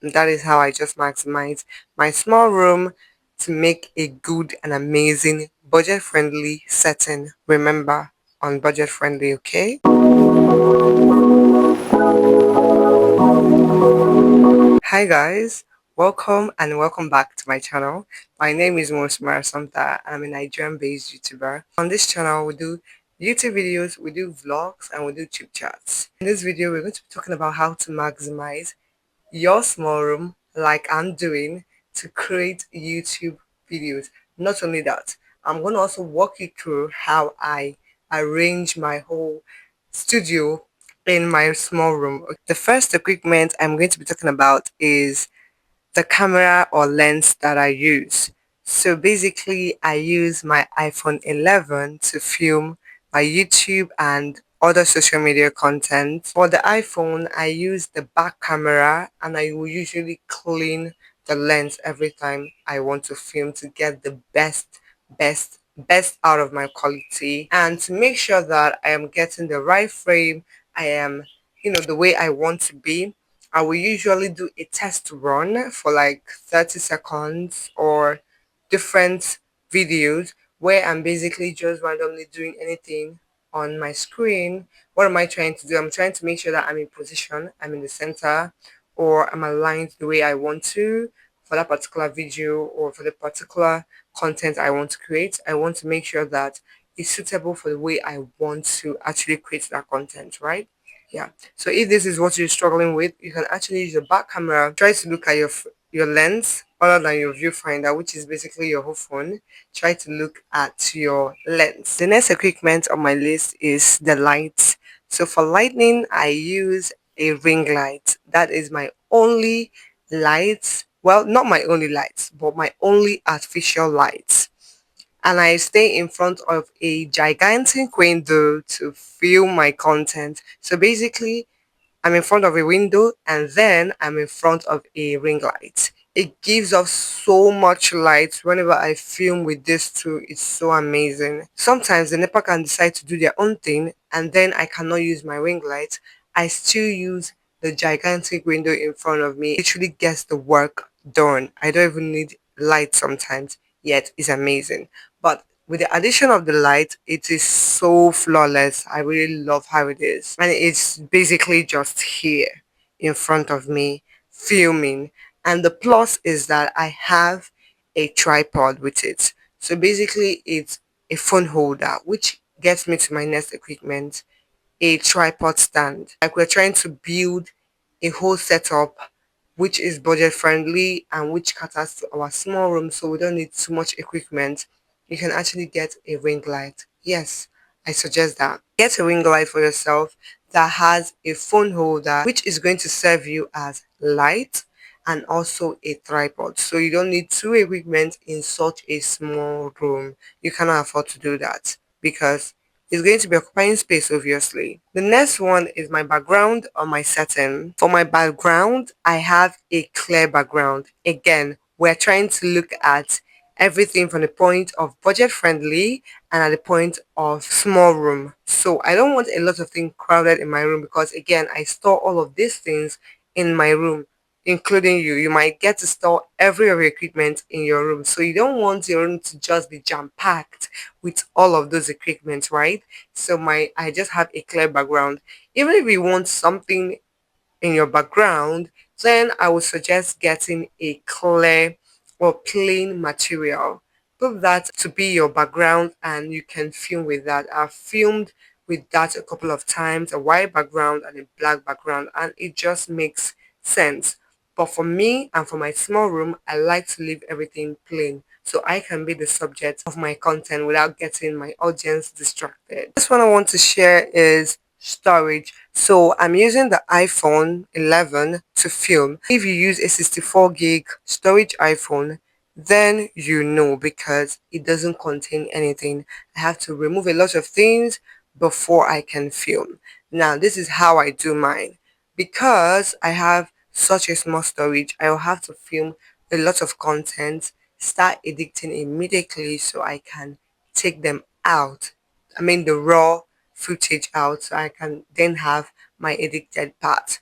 And that is how I just maximize my small room to make a good and amazing budget friendly setting. Remember, on budget friendly, okay? Hi guys, welcome back to my channel. My name is Maria-assumpta and I'm a Nigerian based YouTuber. On this channel we do YouTube videos, we do vlogs and we do chip chats. In this video we're going to be talking about how to maximize your small room like I'm doing to create YouTube videos. Not only that, I'm going to also walk you through how I arrange my whole studio in my small room. The first equipment I'm going to be talking about is the camera or lens that I use. So basically, I use my iPhone 11 to film my YouTube and other social media content. For the iPhone, I use the back camera and I will usually clean the lens every time I want to film to get the best out of my quality and to make sure that I am getting the right frame. I am, the way I want to be. I will usually do a test run for like 30 seconds or different videos where I'm basically just randomly doing anything on my screen. What am I trying to do? I'm trying to make sure that I'm in position, I'm in the center, or I'm aligned the way I want to for that particular video or for the particular content I want to create. I want to make sure that it's suitable for the way I want to actually create that content, right? Yeah. So if this is what you're struggling with, you can actually use your back camera. Try to look at your lens other than your viewfinder, which is basically your whole phone. Try to look at your lens. The next equipment on my list is the lights. So for lighting, I use a ring light. That is my only light. Well, not my only lights, but my only artificial lights, and I stay in front of a gigantic window to film my content. So basically, I'm in front of a window and then I'm in front of a ring light. It gives off so much light whenever I film with this tool. It's so amazing. Sometimes the NEPA can decide to do their own thing and then I cannot use my ring light. I still use the gigantic window in front of me. It literally gets the work done. I don't even need light sometimes, yet it's amazing. But with the addition of the light, it is so flawless. I really love how it is. And it's basically just here in front of me filming. And the plus is that I have a tripod with it. So basically it's a phone holder, which gets me to my next equipment, a tripod stand. Like we're trying to build a whole setup which is budget friendly and which caters to our small room so we don't need too much equipment. You can actually get a ring light. Yes, I suggest that. Get a ring light for yourself that has a phone holder which is going to serve you as light and also a tripod. So you don't need two equipment in such a small room. You cannot afford to do that because it's going to be occupying space obviously. The next one is my background or my setting. For my background, I have a clear background. Again, we're trying to look at everything from the point of budget friendly and at the point of small room. So I don't want a lot of things crowded in my room because again, I store all of these things in my room, including you. You might get to store every of your equipment in your room. So you don't want your room to just be jam-packed with all of those equipment, right? So I just have a clear background. Even if you want something in your background, then I would suggest getting a clear or plain material. Put that to be your background and you can film with that. I've filmed with that a couple of times, a white background and a black background, and it just makes sense. But for me and for my small room, I like to leave everything plain so I can be the subject of my content without getting my audience distracted. This one I want to share is storage. So I'm using the iPhone 11 to film. If you use a 64 gig storage iPhone, then you know because it doesn't contain anything. I have to remove a lot of things before I can film. Now, this is how I do mine. Because I have such a small storage, I will have to film a lot of content, start editing immediately so I can take them out. I mean the raw footage out so I can then have my edited part.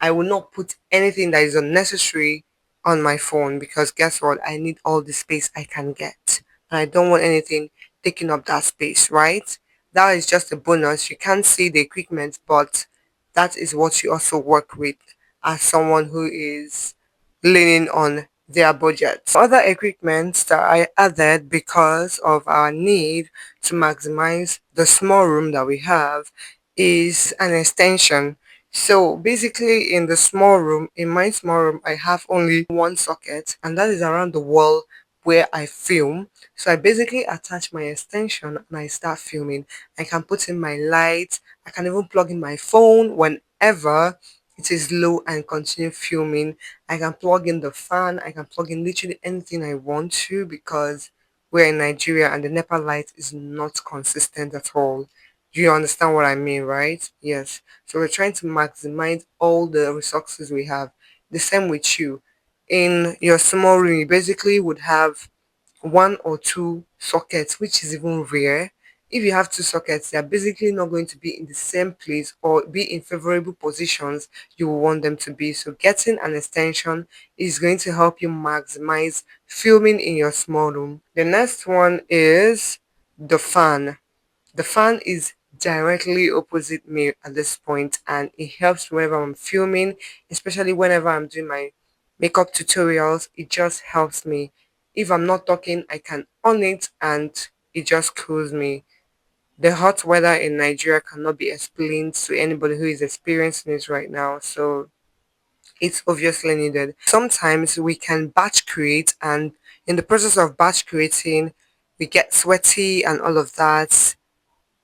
I will not put anything that is unnecessary on my phone, because guess what? I need all the space I can get. And I don't want anything taking up that space, right? That is just a bonus. You can't see the equipment, but that is what you also work with as someone who is leaning on their budget. Other equipment that I added because of our need to maximize the small room that we have is an extension. So basically in the small room, in my small room, I have only one socket, and that is around the wall where I film. So I basically attach my extension and I start filming. I can put in my lights, I can even plug in my phone whenever it is low and continue filming. I can plug in the fan, I can plug in literally anything I want to, because we're in Nigeria and the NEPA light is not consistent at all. Do you understand what I mean, right? Yes. So we're trying to maximize all the resources we have. The same with you. In your small room, you basically would have one or two sockets, which is even rare. If you have two sockets, they are basically not going to be in the same place or be in favorable positions you will want them to be. So getting an extension is going to help you maximize filming in your small room. The next one is the fan. The fan is directly opposite me at this point, and it helps whenever I'm filming, especially whenever I'm doing my makeup tutorials. It just helps me. If I'm not talking, I can on it and it just cools me. The hot weather in Nigeria cannot be explained to anybody who is experiencing it right now, so it's obviously needed. Sometimes we can batch create, and in the process of batch creating, we get sweaty and all of that.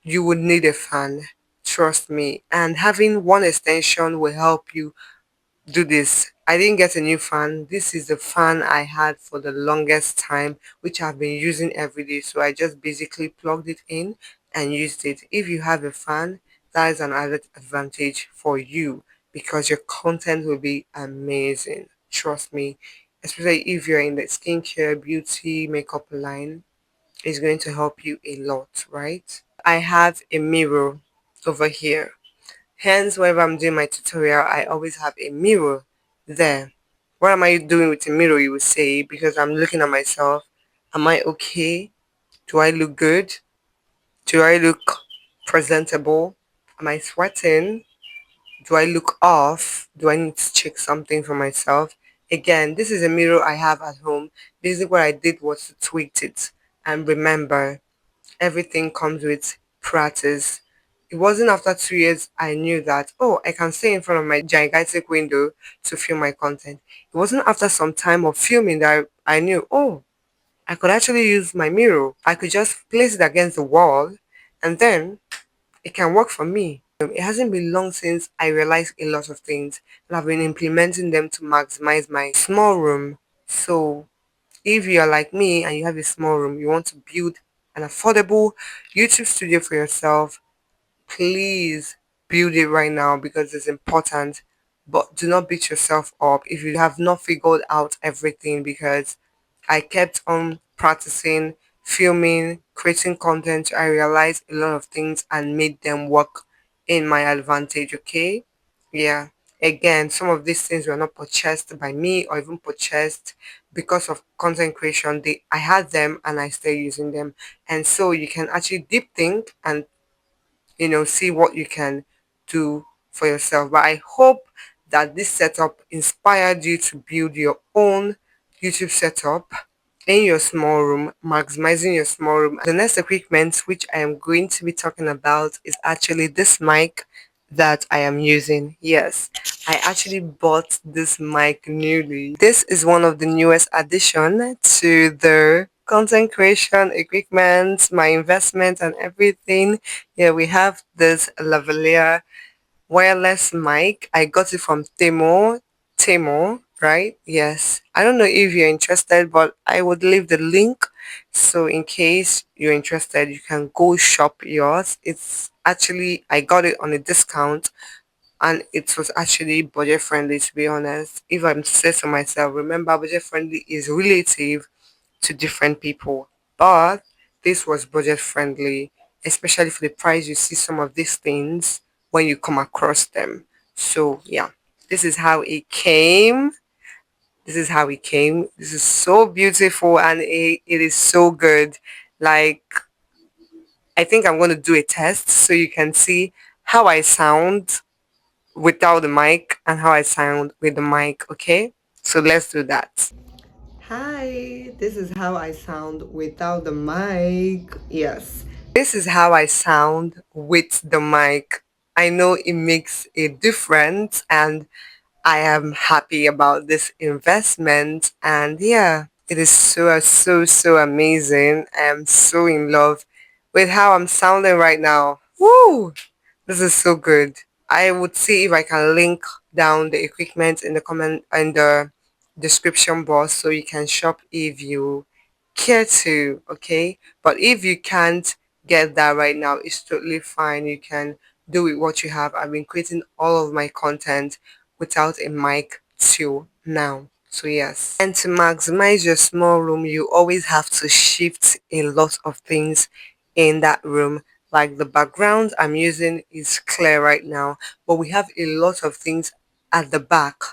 You would need a fan, trust me. And having one extension will help you do this. I didn't get a new fan. This is the fan I had for the longest time, which I've been using every day. So I just basically plugged it in and used it. If you have a fan, that is an added advantage for you, because your content will be amazing. Trust me. Especially if you're in the skincare, beauty, makeup line, it's going to help you a lot, right? I have a mirror over here. Hence, whenever I'm doing my tutorial, I always have a mirror there. What am I doing with a mirror, you would say? Because I'm looking at myself. Am I okay? Do I look good? Do I look presentable? Am I sweating? Do I look off? Do I need to check something for myself? Again, this is a mirror I have at home. Basically, what I did was to tweak it. And remember, everything comes with practice. It wasn't after 2 years I knew that, oh, I can stay in front of my gigantic window to film my content. It wasn't after some time of filming that I knew, oh, I could actually use my mirror. I could just place it against the wall and then it can work for me. It hasn't been long since I realized a lot of things, and I've been implementing them to maximize my small room. So if you are like me and you have a small room, you want to build an affordable YouTube studio for yourself, please build it right now, because it's important. But do not beat yourself up if you have not figured out everything, because I kept on practicing, filming, creating content. I realized a lot of things and made them work in my advantage, okay? Yeah. Again, some of these things were not purchased by me or even purchased because of content creation. I had them and I still using them. And so you can actually deep think and see what you can do for yourself. But I hope that this setup inspired you to build your own YouTube setup in your small room, maximizing your small room. The next equipment which I am going to be talking about is actually this mic that I am using. Yes, I actually bought this mic newly. This is one of the newest addition to the content creation equipment, my investment and everything. Yeah, we have this lavalier wireless mic. I got it from Temo. Temo, right? Yes. I don't know if you're interested, but I would leave the link. So in case you're interested, you can go shop yours. It's actually, I got it on a discount and it was actually budget friendly, to be honest. If I'm to say so myself, remember budget friendly is relative to different people, but this was budget friendly, especially for the price. You see some of these things when you come across them. So yeah, This is how it came. This is how it came. This is so beautiful and it is so good. Like, I think I'm going to do a test so you can see how I sound without the mic and how I sound with the mic, okay? So let's do that. Hi, this is how I sound without the mic. Yes. This is how I sound with the mic. I know it makes a difference and I am happy about this investment, and yeah, it is so amazing. I am so in love with how I'm sounding right now. Woo! This is so good. I would see if I can link down the equipment in the comment and the description box so you can shop if you care to, okay? But if you can't get that right now, it's totally fine. You can do with what you have. I've been creating all of my content without a mic till now. So yes. And to maximize your small room, you always have to shift a lot of things in that room. Like the background I'm using is clear right now, but we have a lot of things at the back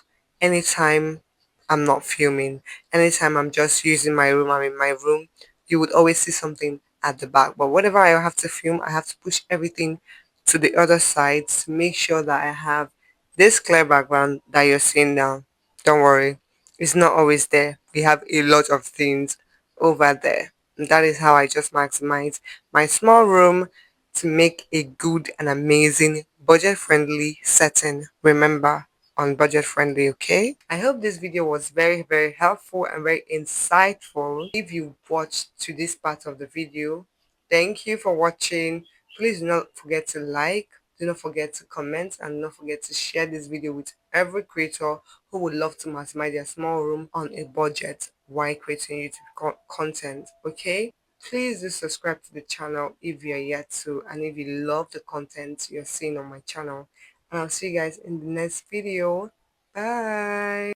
anytime I'm not filming. Anytime I'm just using my room, I'm in my room, you would always see something at the back. But whatever I have to film, I have to push everything to the other side to make sure that I have this clear background that you're seeing now. Don't worry, it's not always there. We have a lot of things over there. And that is how I just maximize my small room to make a good and amazing budget friendly setting. Remember, on budget friendly, okay? I hope this video was very helpful and very insightful. If you watched to this part of the video, thank you for watching. Please do not forget to like, do not forget to comment, and do not forget to share this video with every creator who would love to maximize their small room on a budget while creating YouTube content, okay? Please do subscribe to the channel if you are yet to, and if you love the content you're seeing on my channel. And I'll see you guys in the next video. Bye.